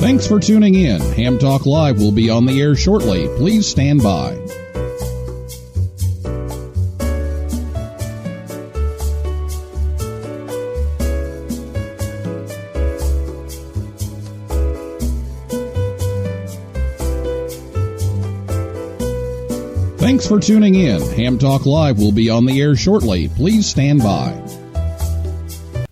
Thanks for tuning in. Ham Talk Live will be on the air shortly. Please stand by. Thanks for tuning in. Ham Talk Live will be on the air shortly. Please stand by.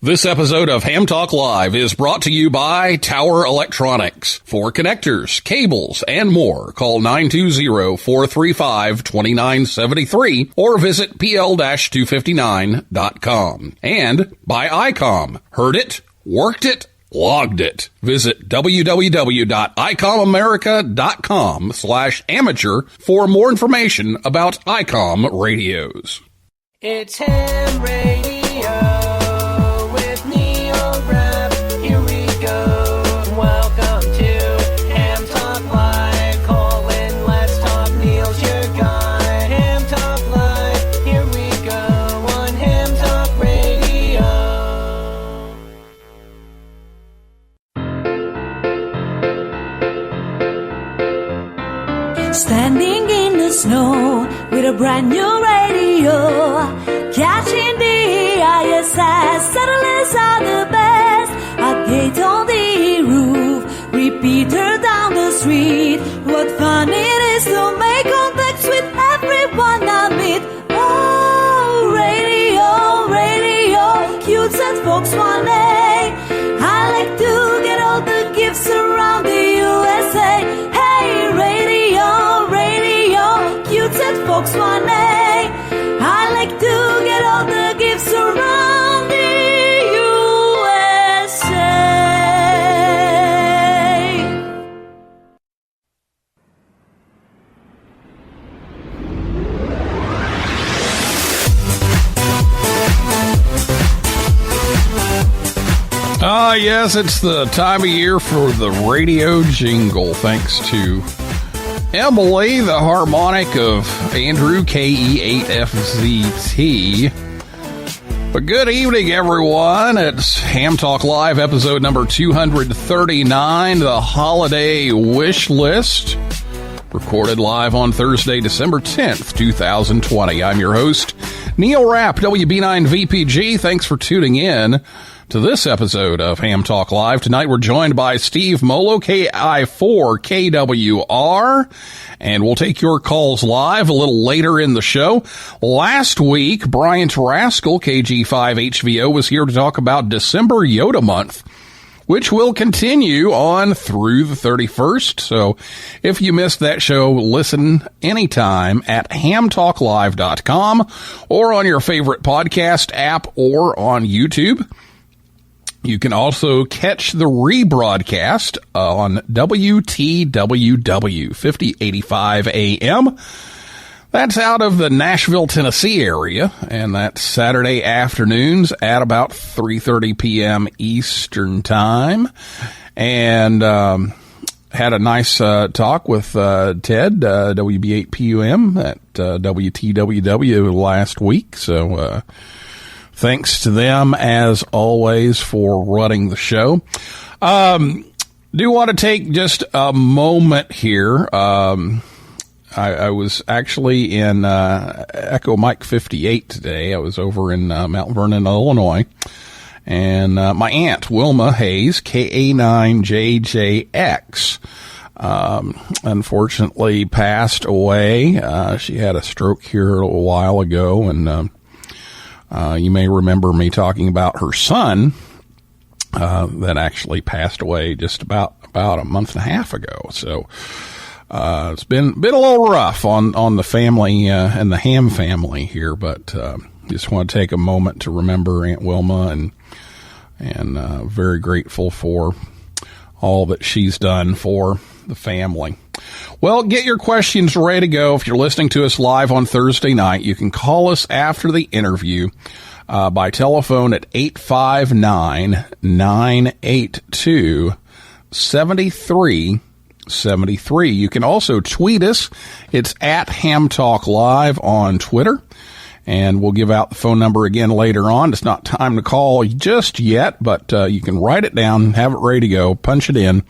This episode of Ham Talk Live is brought to you by Tower Electronics. For connectors, cables, and more, call 920-435-2973 or visit pl-259.com. And by ICOM. Heard it? Worked it? Logged it. Visit www.icomamerica.com/amateur for more information about ICOM radios. It's Ham Radio with Neil Rapp. Here we go. Welcome to Ham Talk Live. Call in, let's talk. Neil's your guy. Ham Talk Live. Here we go on Ham Talk Radio. Standing in the snow with a brand new radio, catching the ISS, satellites are the best. A gate on the roof, repeater down the street. What fun it is to make contacts with everyone I meet. Oh, radio, radio, cute and folks 1A. I like to get all the gifts around the USA. Hey, radio, radio, cute and folks 1A. I like to get all the gifts around the USA. Yes, it's the time of year for the radio jingle, thanks to Emily, the harmonic of Andrew, KE8FZT. But good evening, everyone. It's Ham Talk Live, episode number 239, the Holiday Wish List, recorded live on Thursday, December 10th, 2020. I'm your host, Neil Rapp, WB9VPG. Thanks for tuning in to this episode of Ham Talk Live. Tonight we're joined by Steve Molo, KI4KWR, and we'll take your calls live a little later in the show. Last week, Brian Tarascal, KG5HVO, was here to talk about December Yoda Month, which will continue on through the 31st. So if you missed that show, listen anytime at hamtalklive.com or on your favorite podcast app or on YouTube. You can also catch the rebroadcast on WTWW 5085 AM. That's out of the Nashville, Tennessee area, and that's Saturday afternoons at about 3:30 p.m. Eastern Time. And had a nice talk with Ted, WB8PUM at WTWW last week. So thanks to them, as always, for running the show. Do want to take just a moment here. I was actually in Echo Mike 58 today. I was over in Mount Vernon, Illinois. And my aunt, Wilma Hayes, KA9JJX, unfortunately passed away. She had a stroke here a little while ago, and you may remember me talking about her son that actually passed away just about a month and a half ago. So it's been a little rough on the family and the Ham family here, but just want to take a moment to remember Aunt Wilma and very grateful for all that she's done for the family. Well, get your questions ready to go. If you're listening to us live on Thursday night, you can call us after the interview by telephone at 859-982-7373. You can also tweet us. It's at Ham Talk Live on Twitter. And we'll give out the phone number again later on. It's not time to call just yet, but you can write it down, have it ready to go, punch it in.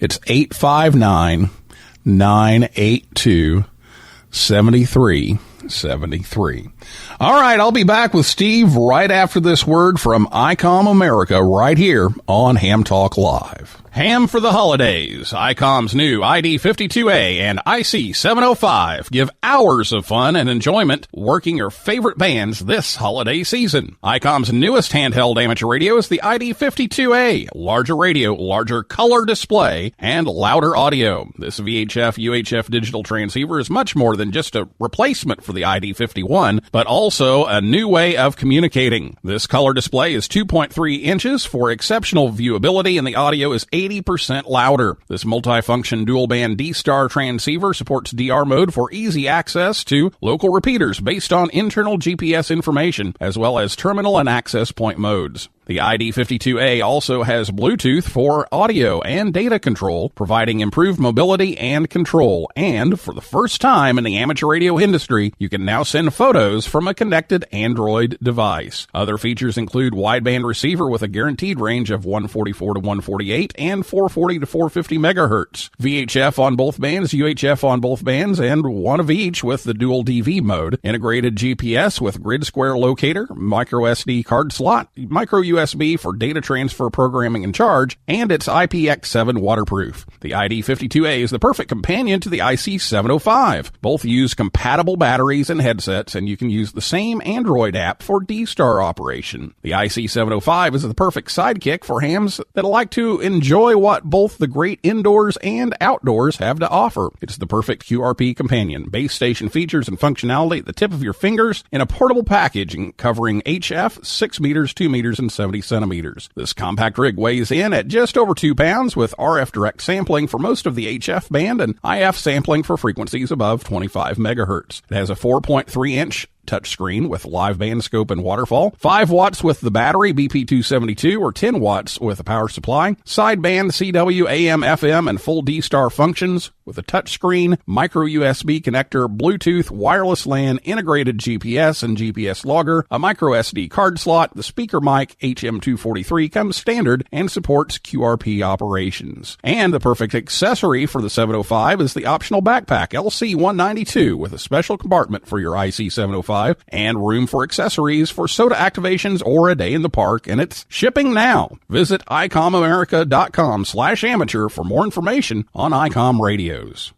It's 859-982-7373. All right, I'll be back with Steve right after this word from ICOM America right here on Ham Talk Live. Ham for the holidays. ICOM's new ID52A and IC705 give hours of fun and enjoyment working your favorite bands this holiday season. ICOM's newest handheld amateur radio is the ID52A. Larger radio, larger color display, and louder audio. This VHF UHF digital transceiver is much more than just a replacement for the ID51, but also a new way of communicating. This color display is 2.3 inches for exceptional viewability, and the audio is 80% louder. This multifunction dual-band D-Star transceiver supports DR mode for easy access to local repeaters based on internal GPS information, as well as terminal and access point modes. The ID52A also has Bluetooth for audio and data control, providing improved mobility and control. And for the first time in the amateur radio industry, you can now send photos from a connected Android device. Other features include wideband receiver with a guaranteed range of 144 to 148 and 440 to 450 megahertz. VHF on both bands, UHF on both bands, and one of each with the dual DV mode. Integrated GPS with grid square locator, micro SD card slot, micro USB for data transfer, programming, and charge, and it's IPX7 waterproof. The ID52A is the perfect companion to the IC705. Both use compatible batteries and headsets, and you can use the same Android app for D-Star operation. The IC705 is the perfect sidekick for hams that like to enjoy what both the great indoors and outdoors have to offer. It's the perfect QRP companion. Base station features and functionality at the tip of your fingers in a portable package covering HF, 6 meters, 2 meters, and 70 centimeters. This compact rig weighs in at just over 2 pounds with RF direct sampling for most of the HF band and IF sampling for frequencies above 25 megahertz. It has a 4.3-inch touchscreen with live band scope and waterfall, 5 watts with the battery BP272 or 10 watts with a power supply, sideband CW, AM, FM, and full D-Star functions with a touchscreen, micro USB connector, Bluetooth, wireless LAN, integrated GPS and GPS logger, a micro SD card slot. The speaker mic HM243 comes standard and supports QRP operations. And the perfect accessory for the 705 is the optional backpack LC192 with a special compartment for your IC705 and room for accessories for soda activations or a day in the park, and it's shipping now. Visit ICOMAmerica.com/amateur for more information on ICOM radios.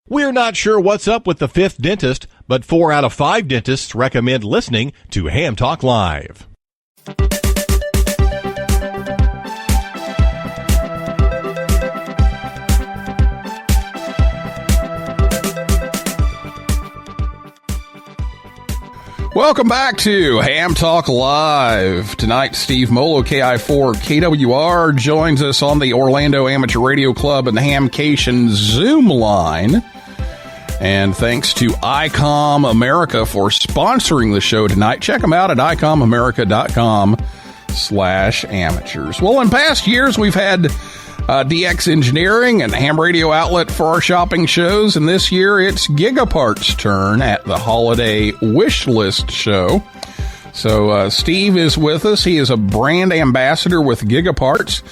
We're not sure what's up with the fifth dentist, but 4 out of 5 dentists recommend listening to Ham Talk Live. Welcome back to Ham Talk Live. Tonight, Steve Molo, KI4 KWR, joins us on the Orlando Amateur Radio Club and the Hamcation Zoom line. And thanks to ICOM America for sponsoring the show tonight. Check them out at ICOMAmerica.com/amateurs. Well, in past years, we've had DX Engineering and Ham Radio Outlet for our shopping shows, and this year it's GigaParts' turn at the Holiday Wish List Show. So Steve is with us. He is a brand ambassador with GigaParts,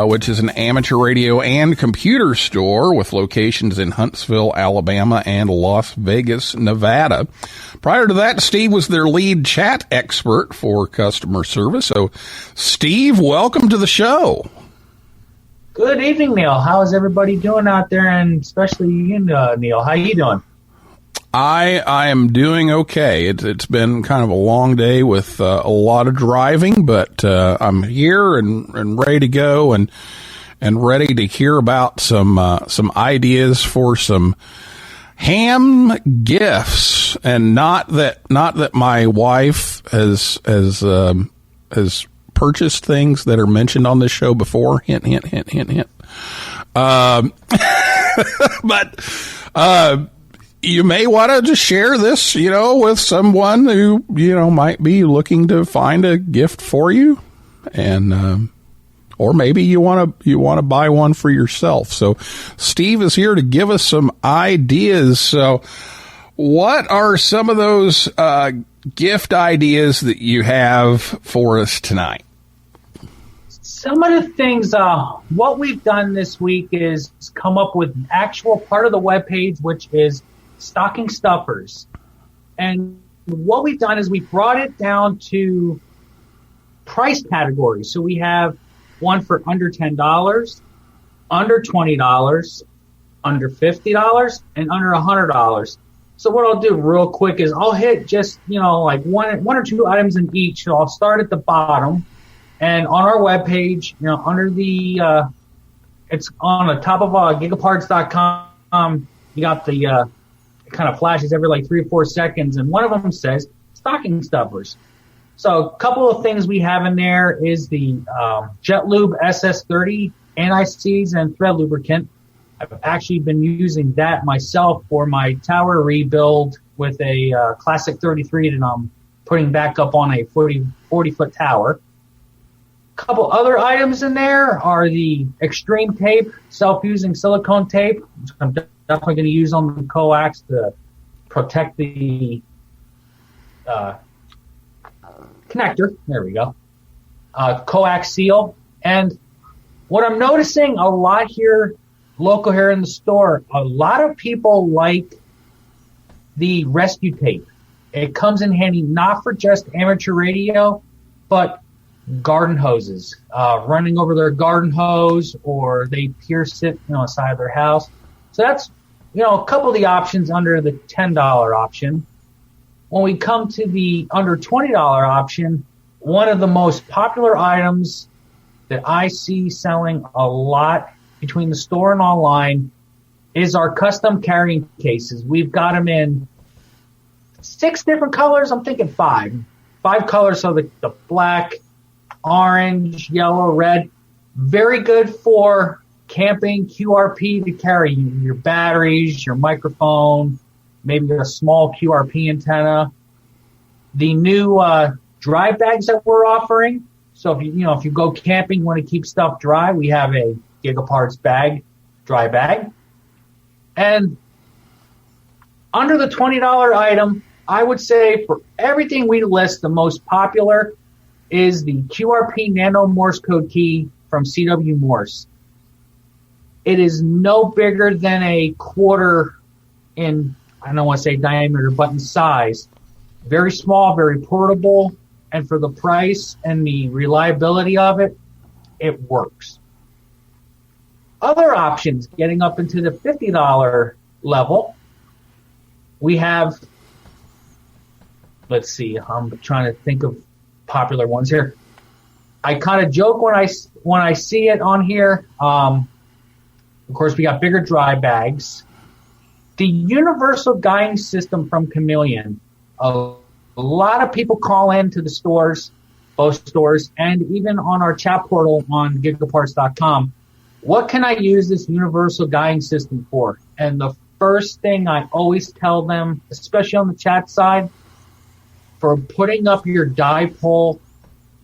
which is an amateur radio and computer store with locations in Huntsville, Alabama, and Las Vegas, Nevada. Prior to that, Steve was their lead chat expert for customer service. So, Steve, welcome to the show. Good evening, Neil. How is everybody doing out there, and especially you, Neil? How you doing? I am doing okay. It's been kind of a long day with a lot of driving, but I'm here and ready to go and ready to hear about some ideas for some ham gifts. And not that my wife has purchased things that are mentioned on this show before. Hint, hint, hint, hint, hint. But you may want to just share this, with someone who, might be looking to find a gift for you, and or maybe you want to buy one for yourself. So Steve is here to give us some ideas. So what are some of those gift ideas that you have for us tonight? Some of the things, what we've done this week is come up with an actual part of the webpage, which is stocking stuffers. And what we've done is we brought it down to price categories. So we have one for under $10, under $20, under $50, and under $100. So what I'll do real quick is I'll hit just, like one or two items in each. So I'll start at the bottom, and on our webpage, under the, it's on the top of GigaParts.com. You got the, it kind of flashes every like 3 or 4 seconds, and one of them says stocking stuffers. So a couple of things we have in there is the Jet Lube SS30 anti-seize and thread lubricant. I've actually been using that myself for my tower rebuild with a classic 33 that I'm putting back up on a 40-foot tower. A couple other items in there are the Extreme Tape, self-using silicone tape, which I'm definitely going to use on the coax to protect the connector. There we go. Coax seal. And what I'm noticing a lot here, local here in the store, a lot of people like the rescue tape. It comes in handy not for just amateur radio, but garden hoses, running over their garden hose, or they pierce it, inside their house. So that's, a couple of the options under the $10 option. When we come to the under $20 option, one of the most popular items that I see selling a lot between the store and online is our custom carrying cases. We've got them in 6 different colors. I'm thinking 5. 5 colors, so the black, orange, yellow, red. Very good for camping, QRP to carry your batteries, your microphone, maybe a small QRP antenna. The new dry bags that we're offering. So if you go camping, want to keep stuff dry, we have a GigaParts bag, dry bag. And under the $20 item, I would say for everything we list, the most popular is the QRP Nano Morse code key from CW Morse. It is no bigger than a quarter in, I don't want to say diameter, but in size. Very small, very portable, and for the price and the reliability of it, it works. Other options, getting up into the $50 level, we have, let's see, I'm trying to think of popular ones here. I kind of joke when I see it on here. Of course, we got bigger dry bags. The universal guiding system from Chameleon. A lot of people call in to the stores, both stores, and even on our chat portal on GigaParts.com. What can I use this universal guiding system for? And the first thing I always tell them, especially on the chat side, for putting up your dipole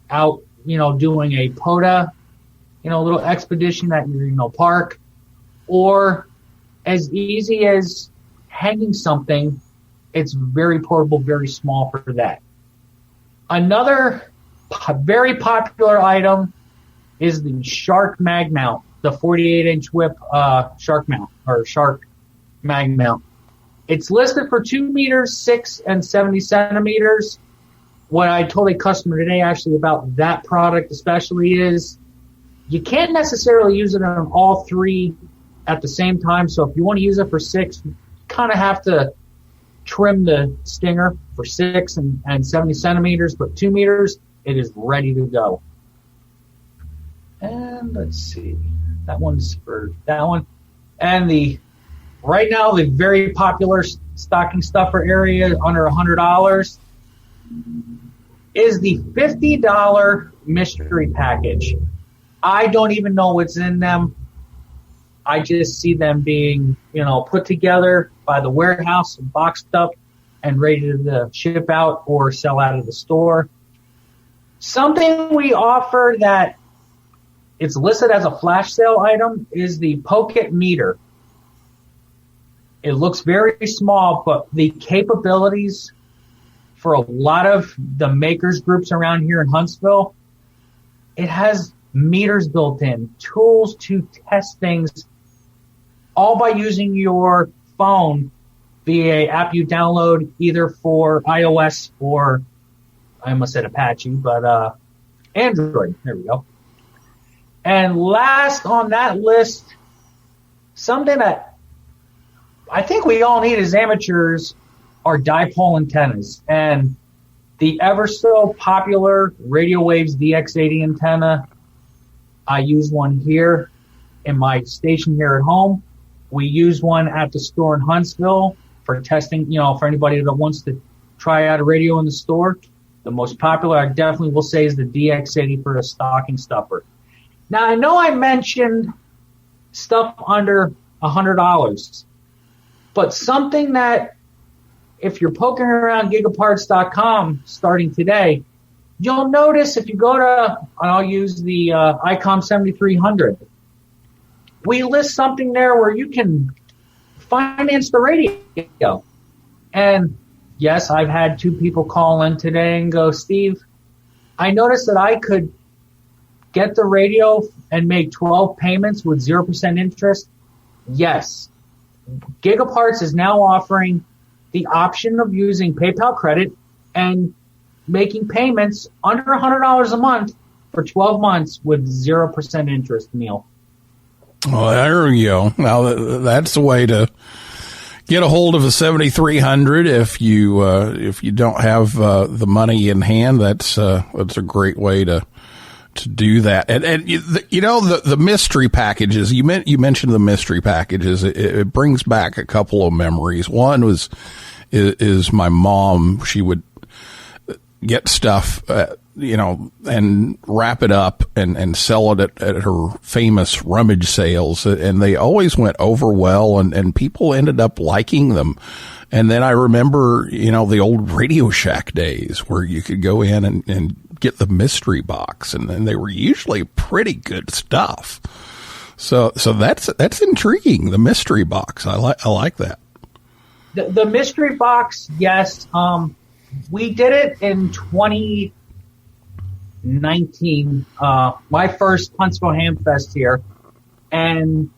out, doing a POTA, little expedition at your, park, or as easy as hanging something, it's very portable, very small for that. Another very popular item is the Shark Mag Mount, the 48-inch whip Shark Mount, or Shark Mag Mount. It's listed for 2 meters, 6 and 70 centimeters. What I told a customer today actually about that product especially is you can't necessarily use it on all 3 at the same time. So if you want to use it for 6, you kind of have to trim the stinger for 6 and 70 centimeters, but 2 meters, it is ready to go. And let's see, that one's for that one. And right now, the very popular stocking stuffer area under $100 is the $50 mystery package. I don't even know what's in them. I just see them being, put together by the warehouse and boxed up and ready to ship out or sell out of the store. Something we offer that it's listed as a flash sale item is the Pocket Meter. It looks very small, but the capabilities for a lot of the makers groups around here in Huntsville, it has meters built in, tools to test things, all by using your phone via app you download either for iOS or, I almost said Apache, but Android. There we go. And last on that list, something that I think we all need as amateurs are dipole antennas. And the ever so popular Radio Waves DX80 antenna, I use one here in my station here at home. We use one at the store in Huntsville for testing, for anybody that wants to try out a radio in the store. The most popular, I definitely will say, is the DX80 for a stocking stuffer. Now, I know I mentioned stuff under $100, but something that if you're poking around GigaParts.com starting today, you'll notice if you go to, I'll use the ICOM 7300, we list something there where you can finance the radio. And yes, I've had 2 people call in today and go, Steve, I noticed that I could get the radio and make 12 payments with 0% interest. Yes. GigaParts is now offering the option of using PayPal credit and making payments under $100 a month for 12 months with 0% interest, Neil. Well, there we go. Now that's the way to get a hold of a 7300 if you don't have the money in hand. That's a great way to do that. And the mystery packages, you mentioned the mystery packages. It brings back a couple of memories. One is my mom. She would get stuff, and wrap it up and sell it at her famous rummage sales. And they always went over well and people ended up liking them. And then I remember, the old Radio Shack days where you could go in and get the mystery box, and then they were usually pretty good stuff. So that's intriguing. The mystery box. I like that. The mystery box. Yes. We did it in 2019, my first Huntsville Ham Fest here, and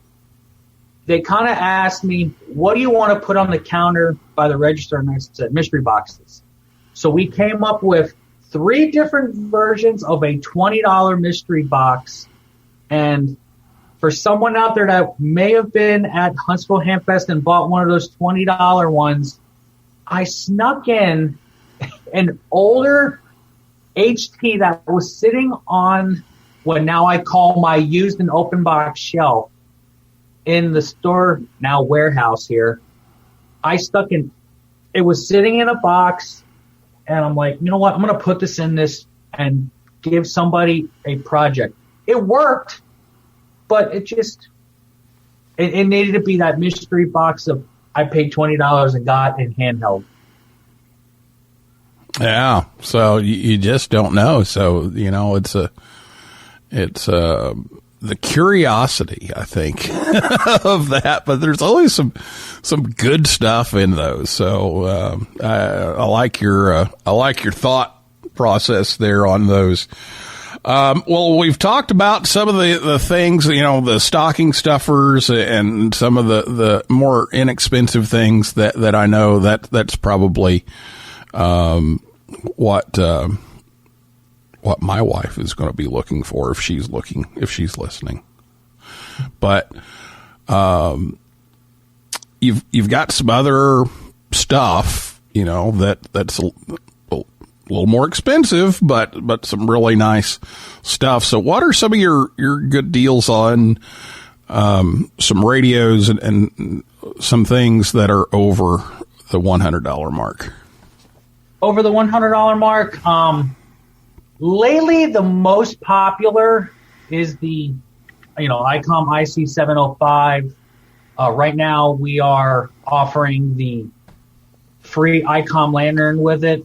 they kind of asked me, what do you want to put on the counter by the register? And I said, mystery boxes. So we came up with 3 different versions of a $20 mystery box. And for someone out there that may have been at Huntsville Ham Fest and bought one of those $20 ones, I snuck in an older HT that was sitting on what now I call my used and open box shelf in the store, now warehouse here. It was sitting in a box, and I'm like, you know what? I'm going to put this in this and give somebody a project. It worked, but it needed to be that mystery box of I paid $20 and got in handheld. Yeah. So you just don't know. So, it's the curiosity, I think, of that, but there's always some good stuff in those. So, I like your thought process there on those. Well, we've talked about some of the things, the stocking stuffers and some of the more inexpensive things that I know that's probably, what my wife is going to be looking for if she's listening. But, you've got some other stuff, that's a little more expensive, but some really nice stuff. So what are some of your good deals on, some radios and some things that are over the $100 mark? Over the $100 mark, lately the most popular is the, ICOM IC705. Right now we are offering the free ICOM lantern with it.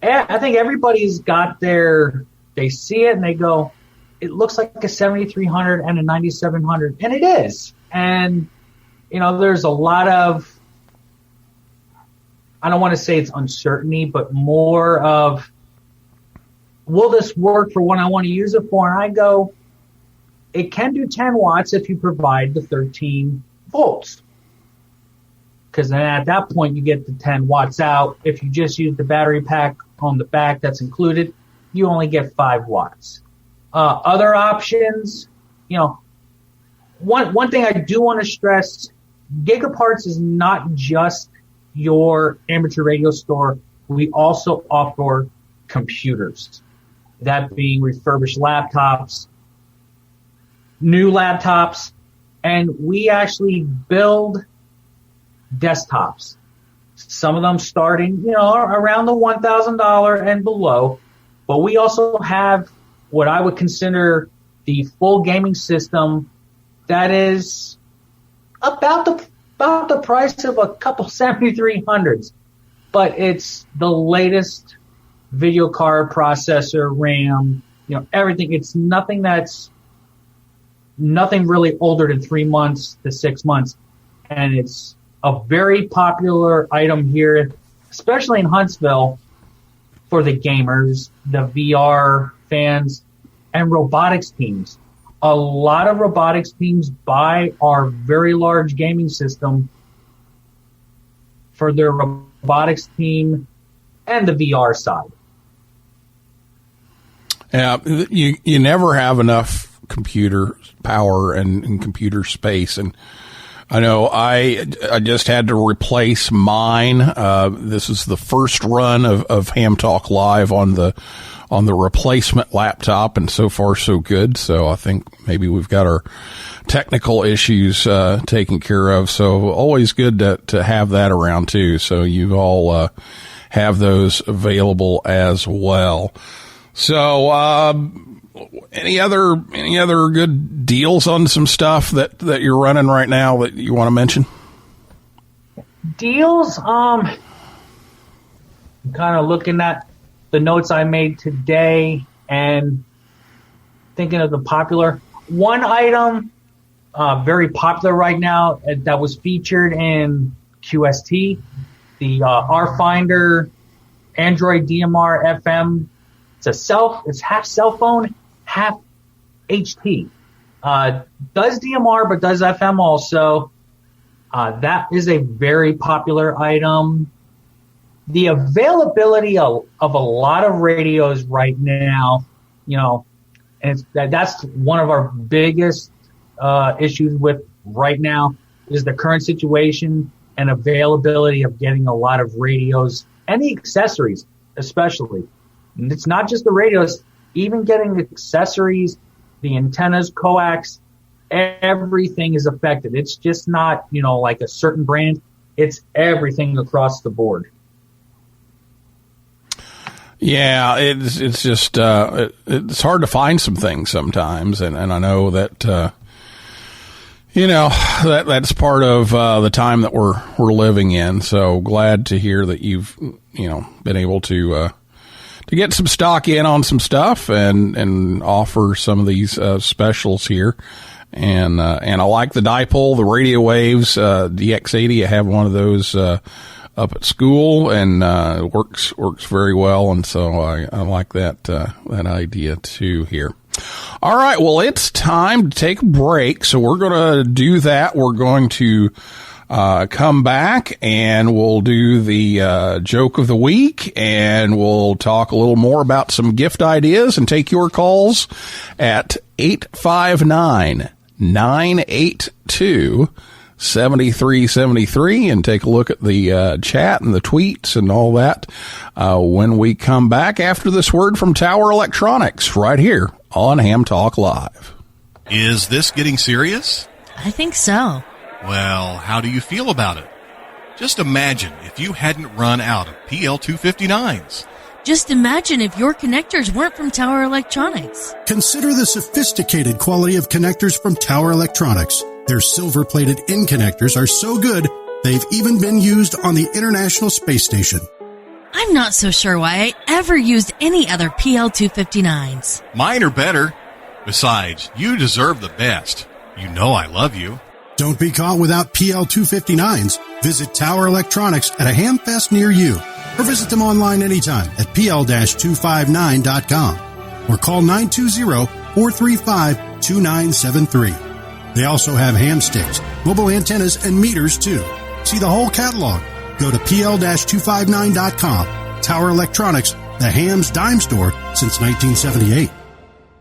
I think everybody's got they see it and they go, it looks like a 7300 and a 9700, and it is. And there's a lot of, I don't want to say it's uncertainty, but more of, will this work for what I want to use it for? And I go, it can do 10 watts if you provide the 13 volts. Because then at that point, you get the 10 watts out. If you just use the battery pack on the back that's included, you only get 5 watts. Other options, one thing I do want to stress, GigaParts is not just your amateur radio store. We also offer computers, that being refurbished laptops, new laptops, and we actually build desktops. Some of them starting, around the $1,000 and below, but we also have what I would consider the full gaming system that is about the price of a couple 7300s, but it's the latest video card, processor, RAM, everything. It's nothing really older than 3 months to 6 months. And it's a very popular item here, especially in Huntsville, for the gamers, the VR fans, and robotics teams. A lot of robotics teams buy our very large gaming system for their robotics team and the VR side. Yeah, you never have enough computer power and computer space. And I know I just had to replace mine. This is the first run of Ham Talk Live on the replacement laptop, and so far so good. So I think maybe we've got our technical issues taken care of. So always good to have that around too. So you all have those available as well. So any other good deals on some stuff that you're running right now that you want to mention? Deals, I'm kind of looking at the notes I made today and thinking of the popular. One item very popular right now that was featured in QST, the R-Finder Android DMR FM. It's half cell phone, half HT. Does DMR, but does FM also. That is a very popular item. The availability of a lot of radios right now, and that's one of our biggest issues with right now is the current situation and availability of getting a lot of radios and the accessories, especially. And it's not just the radios, even getting the accessories, the antennas, coax, everything is affected. It's just not, like a certain brand. It's everything across the board. Yeah, it's just it's hard to find some things sometimes, and I know that that's part of the time that we're living in. So glad to hear that you've been able to get some stock in on some stuff and offer some of these specials here. And I like the dipole, the radio waves, DX80. I have one of those up at school, and works very well. And so I like that idea too here. All right, well, it's time to take a break. So we're going to do that. We're going to come back and we'll do the joke of the week, and we'll talk a little more about some gift ideas and take your calls at 859-982-7373 and take a look at the chat and the tweets and all that when we come back after this word from Tower Electronics right here on Ham Talk Live. Is this getting serious? I think so. Well, how do you feel about it? Just imagine if you hadn't run out of PL259s. Just imagine if your connectors weren't from Tower Electronics. Consider the sophisticated quality of connectors from Tower Electronics. Their silver-plated end connectors are so good, they've even been used on the International Space Station. I'm not so sure why I ever used any other PL259s. Mine are better. Besides, you deserve the best. You know I love you. Don't be caught without PL259s. Visit Tower Electronics at a Hamfest near you, or visit them online anytime at PL-259.com or call 920-435-2973. They also have ham sticks, mobile antennas, and meters too. See the whole catalog. Go to PL-259.com. Tower Electronics, the ham's dime store since 1978.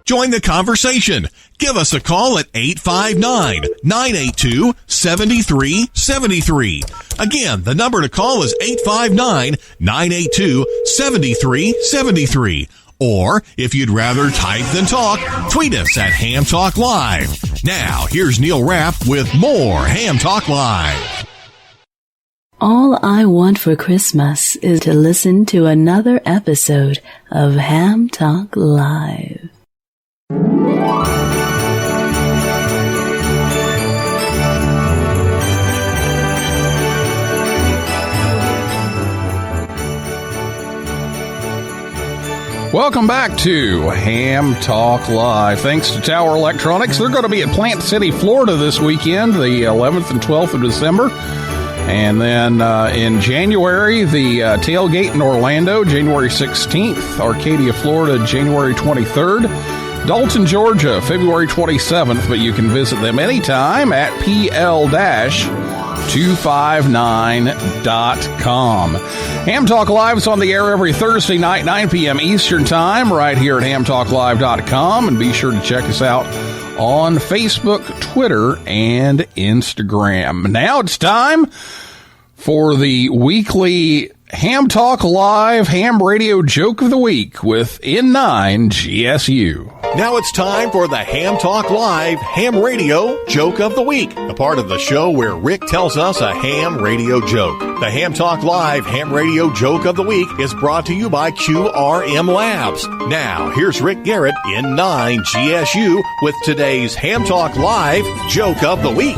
Join the conversation. Give us a call at 859-982-7373. Again, the number to call is 859-982-7373. Or, if you'd rather type than talk, tweet us at Ham Talk Live. Now, here's Neil Rapp with more Ham Talk Live. All I want for Christmas is to listen to another episode of Ham Talk Live. Welcome back to Ham Talk Live. Thanks to Tower Electronics. They're going to be at Plant City, Florida this weekend, the 11th and 12th of December. And then in January, the tailgate in Orlando, January 16th. Arcadia, Florida, January 23rd. Dalton, Georgia, February 27th. But you can visit them anytime at PL-259.com. Ham Talk Live is on the air every Thursday night, 9 p.m. Eastern Time, right here at hamtalklive.com. And be sure to check us out on Facebook, Twitter, and Instagram. Now it's time for the weekly Ham Talk Live Ham Radio Joke of the Week with N9 GSU. Now it's time for the Ham Talk Live Ham Radio Joke of the Week, a part of the show where Rick tells us a ham radio joke. The Ham Talk Live Ham Radio Joke of the Week is brought to you by QRM Labs. Now, here's Rick Garrett in 9GSU with today's Ham Talk Live Joke of the Week.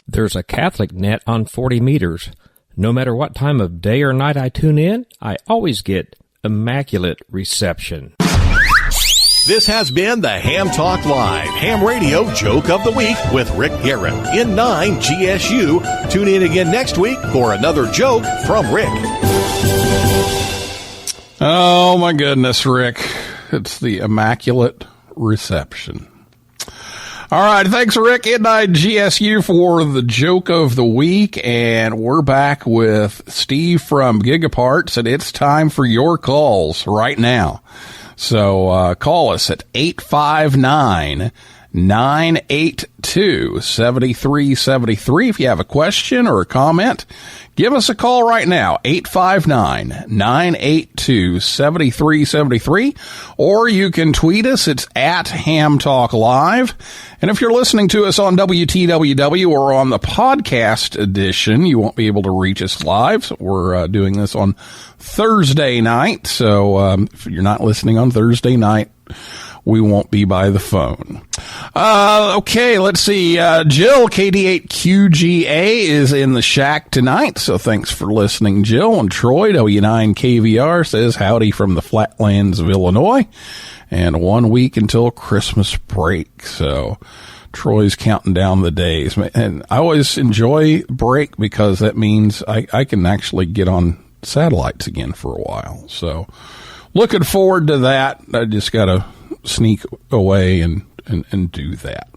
There's a Catholic net on 40 meters. No matter what time of day or night I tune in, I always get immaculate reception. This has been the Ham Talk Live Ham Radio Joke of the Week with Rick Garrett in 9GSU. Tune in again next week for another joke from Rick. Oh, my goodness, Rick. It's the immaculate reception. All right, thanks, Rick, N9GSU, for the joke of the week, and we're back with Steve from GigaParts, and it's time for your calls right now. So call us at 859-982-7373 if you have a question or a comment. Give us a call right now, 859-982-7373, or you can tweet us. It's at Ham Talk Live. And if you're listening to us on WTWW or on the podcast edition, you won't be able to reach us live. So we're doing this on Thursday night. So if you're not listening on Thursday night, we won't be by the phone. Okay, let's see. Jill, KD8QGA, is in the shack tonight, so thanks for listening, Jill. And Troy, W9KVR, says howdy from the flatlands of Illinois, and 1 week until Christmas break. So Troy's counting down the days. And I always enjoy break because that means I can actually get on satellites again for a while. So looking forward to that. I just got to sneak away and do that.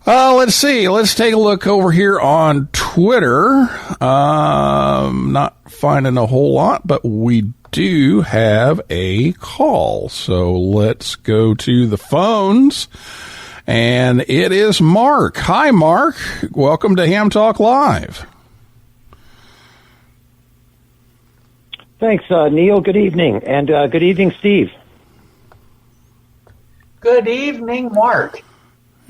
Let's see. Let's take a look over here on Twitter. Not finding a whole lot, but we do have a call. So let's go to the phones. And it is Mark. Hi, Mark. Welcome to Ham Talk Live. Thanks, Neil. Good evening. And good evening, Steve. Good evening, Mark.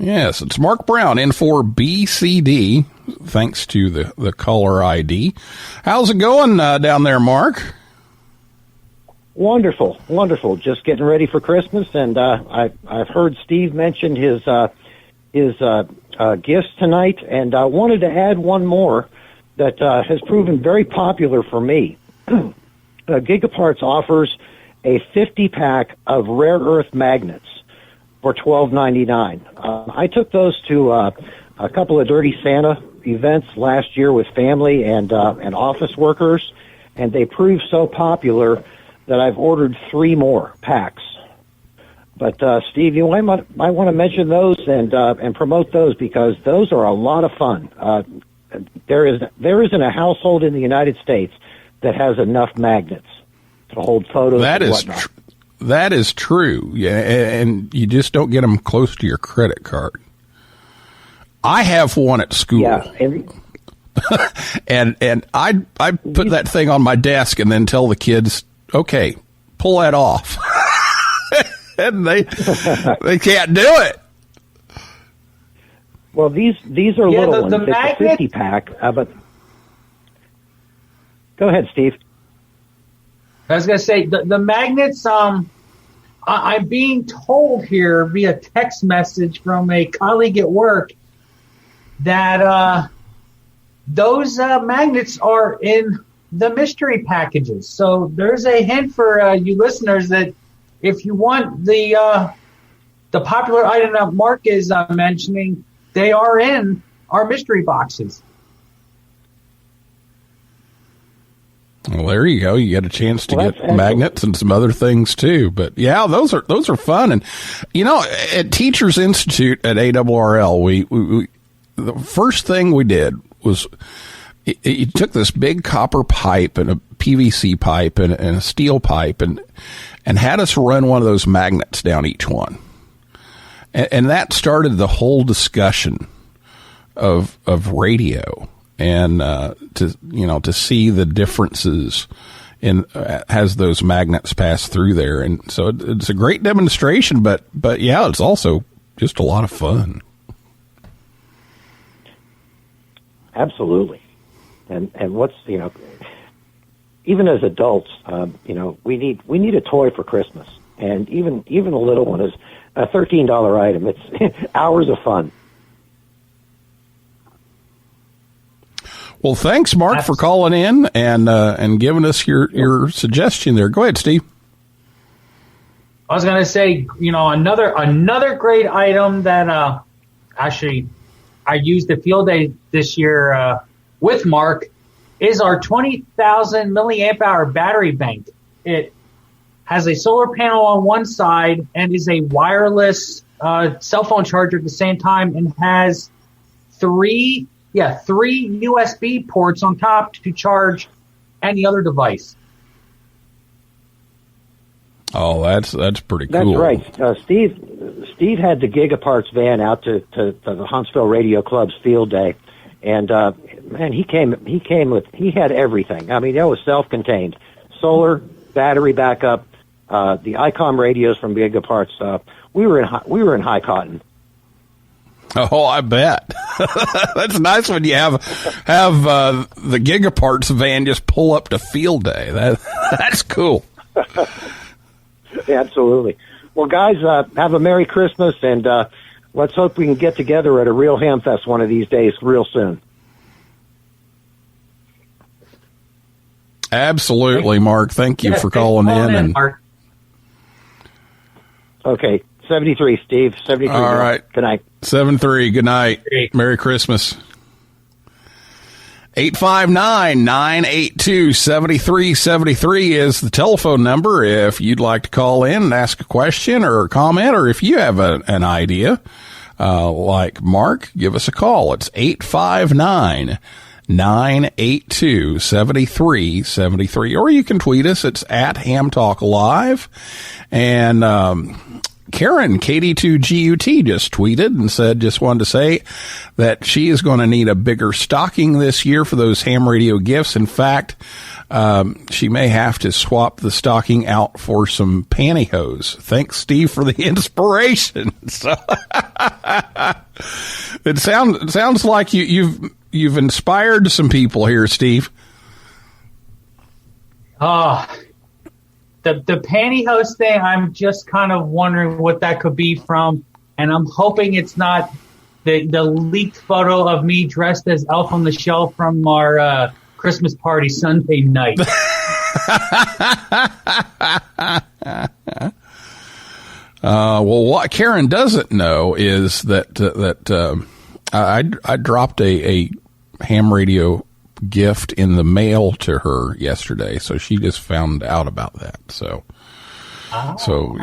Yes, it's Mark Brown in for BCD, thanks to the caller ID. How's it going down there, Mark? Wonderful, wonderful. Just getting ready for Christmas, and I've heard Steve mention his gifts tonight, and I wanted to add one more that has proven very popular for me. GigaParts offers a 50-pack of rare earth magnets. for $12.99. I took those to a couple of Dirty Santa events last year with family and office workers, and they proved so popular that I've ordered 3 more packs. But Steve, you might want to mention those and promote those, because those are a lot of fun. There isn't a household in the United States that has enough magnets to hold photos. That is true. Yeah, and you just don't get them close to your credit card. I have one at school. Yeah, and I put that thing on my desk and then tell the kids, okay, pull that off. And they can't do it. Well, these are little ones. It's a 50-pack, but go ahead, Steve. I was going to say, the magnets, I'm being told here via text message from a colleague at work that those magnets are in the mystery packages. So there's a hint for you listeners that if you want the popular item that Mark is mentioning, they are in our mystery boxes. Well, there you go. You get a chance to get magnets and some other things too. But yeah, those are fun. And at Teachers Institute at ARRL, we the first thing we did was you took this big copper pipe and a PVC pipe and a steel pipe and had us run one of those magnets down each one. And that started the whole discussion of radio and to see the differences in as those magnets pass through there. And so it's a great demonstration, but yeah, it's also just a lot of fun. Absolutely. And what's, even as adults, we need a toy for Christmas. And even a little one is a $13 item. It's hours of fun. Well, thanks, Mark, for calling in and giving us your suggestion there. Go ahead, Steve. I was going to say, another great item that actually I used the field day this year with Mark is our 20,000 milliamp hour battery bank. It has a solar panel on one side and is a wireless cell phone charger at the same time, and has three USB ports on top to charge any other device. Oh, that's pretty cool. That's right. Steve had the GigaParts van out to the Huntsville Radio Club's field day, and man, he had everything. I mean, it was self-contained, solar, battery backup, the ICOM radios from GigaParts. We were in high cotton. Oh, I bet. That's nice when you have the GigaParts van just pull up to field day. That's cool. Absolutely. Well, guys, have a Merry Christmas, and let's hope we can get together at a real ham fest one of these days real soon. Absolutely, Mark. Thank you for calling in. Mark. Okay, 73, Steve. 73. All right. Good night. 7-3. Good night. Merry Christmas. 859-982-7373 is the telephone number if you'd like to call in and ask a question or a comment, or if you have an idea like Mark, give us a call. It's 859-982-7373, or you can tweet us. It's at Ham Talk Live. And Karen, KD2GUT, just tweeted and said, just wanted to say that she is going to need a bigger stocking this year for those ham radio gifts. In fact, she may have to swap the stocking out for some pantyhose. Thanks, Steve, for the inspiration. So it sounds like you've inspired some people here, Steve. The pantyhose thing, I'm just kind of wondering what that could be from, and I'm hoping it's not the leaked photo of me dressed as Elf on the Shelf from our Christmas party Sunday night. Well, what Karen doesn't know is that I dropped a ham radio gift in the mail to her yesterday, so she just found out about that. So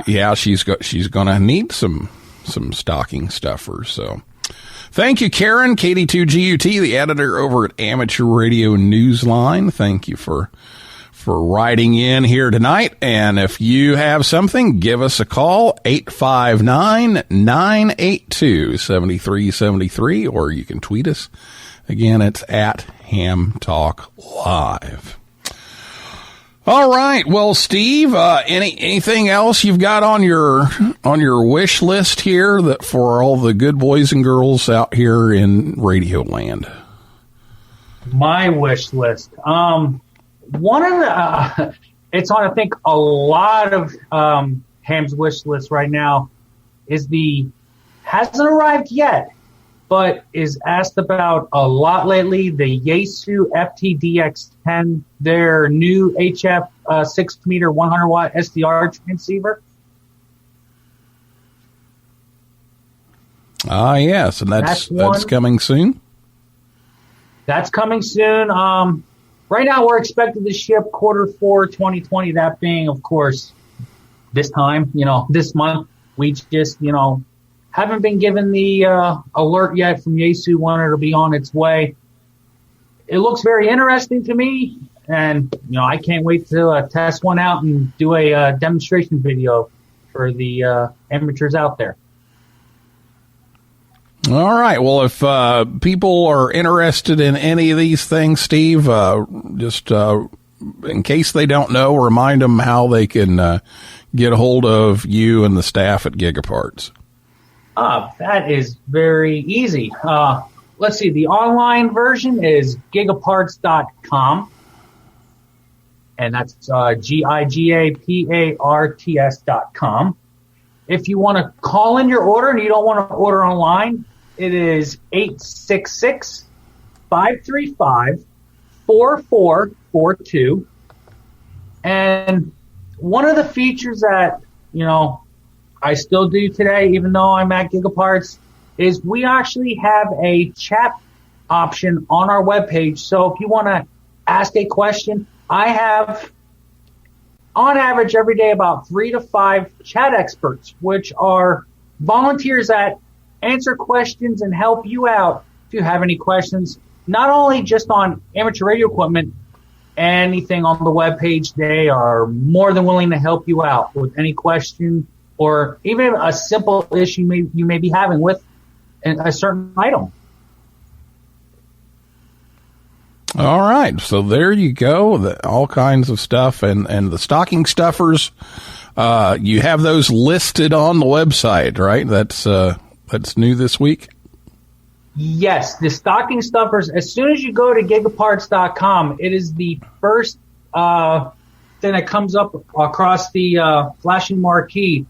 yeah, she's gonna need some stocking stuffers. So thank you, Karen, KD2GUT, the editor over at Amateur Radio Newsline. Thank you for writing in here tonight. And if you have something, give us a call, 859-982-7373, or you can tweet us. Again, it's at Ham Talk Live. All right. Well, Steve, anything else you've got on your wish list here that for all the good boys and girls out here in Radio Land? My wish list. One of the it's on, I think, a lot of Ham's wish list right now is hasn't arrived yet, but is asked about a lot lately, the Yaesu Ftd X10, their new HF 6-meter 100-watt SDR transceiver. Yes, and that's coming soon? That's coming soon. Right now, we're expected to ship Q4 2020, that being, of course, this time, this month. We just, haven't been given the alert yet from Yaesu when it'll be on its way. It looks very interesting to me, and I can't wait to test one out and do a demonstration video for the amateurs out there. All right. Well, if people are interested in any of these things, Steve, just in case they don't know, remind them how they can get a hold of you and the staff at GigaParts. That is very easy. Let's see. The online version is gigaparts.com, and that's GigaParts.com. If you want to call in your order and you don't want to order online, it is 866-535-4442. And one of the features that, I still do today, even though I'm at GigaParts, is we actually have a chat option on our webpage. So if you want to ask a question, I have, on average, every day about 3 to 5 chat experts, which are volunteers that answer questions and help you out if you have any questions, not only just on amateur radio equipment, anything on the webpage. They are more than willing to help you out with any question or even a simple issue you may be having with a certain item. All right. So there you go. All kinds of stuff. And the stocking stuffers, you have those listed on the website, right? That's new this week. Yes. The stocking stuffers, as soon as you go to gigaparts.com, it is the first, thing that comes up across the, flashing marquee.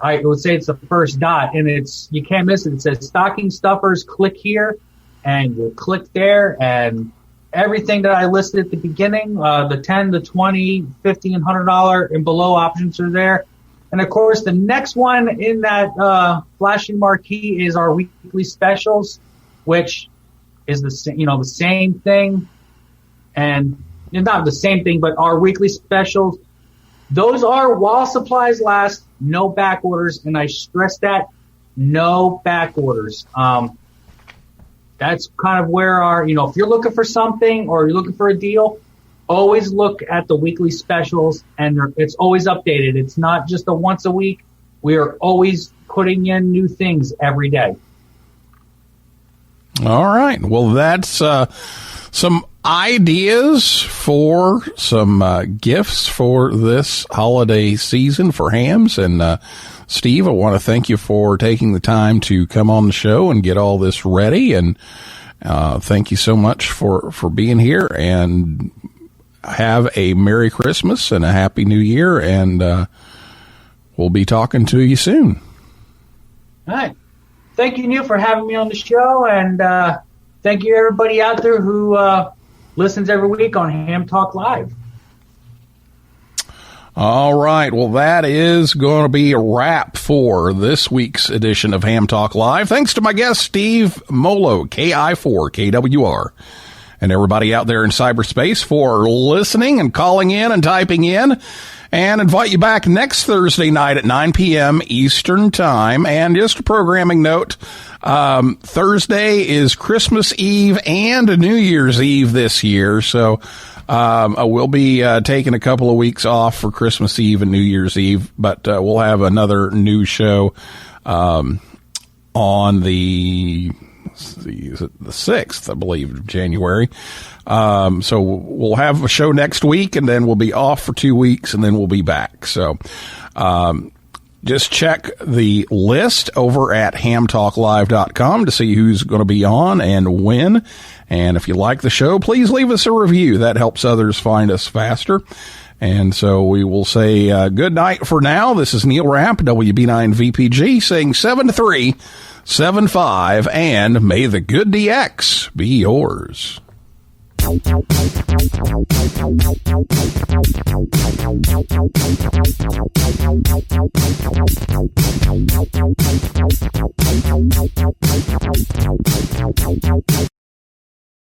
I would say it's the first dot, and you can't miss it. It says stocking stuffers, click here, and you click there, and everything that I listed at the beginning, the 10, the 20, $50, and $100 and below options are there. And of course, the next one in that, flashing marquee is our weekly specials, which is the same thing, and not the same thing, but our weekly specials. Those are while supplies last, no back orders, and I stress that, no back orders. That's kind of where if you're looking for something or you're looking for a deal, always look at the weekly specials, and it's always updated. It's not just a once a week. We are always putting in new things every day. All right. Well, that's some ideas for some gifts for this holiday season for hams. And Steve, I want to thank you for taking the time to come on the show and get all this ready. And thank you so much for being here, and have a Merry Christmas and a Happy New Year. And we'll be talking to you soon. All right. Thank you for having me on the show, and thank you everybody out there who listens every week on Ham Talk Live. All right. Well, that is going to be a wrap for this week's edition of Ham Talk Live. Thanks to my guest, Steve Molo, KI4KWR, and everybody out there in cyberspace for listening and calling in and typing in. And invite you back next Thursday night at 9 p.m. Eastern Time. And just a programming note, Thursday is Christmas Eve and New Year's Eve this year. So I will be taking a couple of weeks off for Christmas Eve and New Year's Eve, but we'll have another new show on the 6th, I believe, of January. So we'll have a show next week, and then we'll be off for 2 weeks, and then we'll be back. So just check the list over at hamtalklive.com to see who's going to be on and when. And if you like the show, please leave us a review. That helps others find us faster. And so we will say good night for now. This is Neil Rapp, WB9VPG, saying 7375, and may the good DX be yours.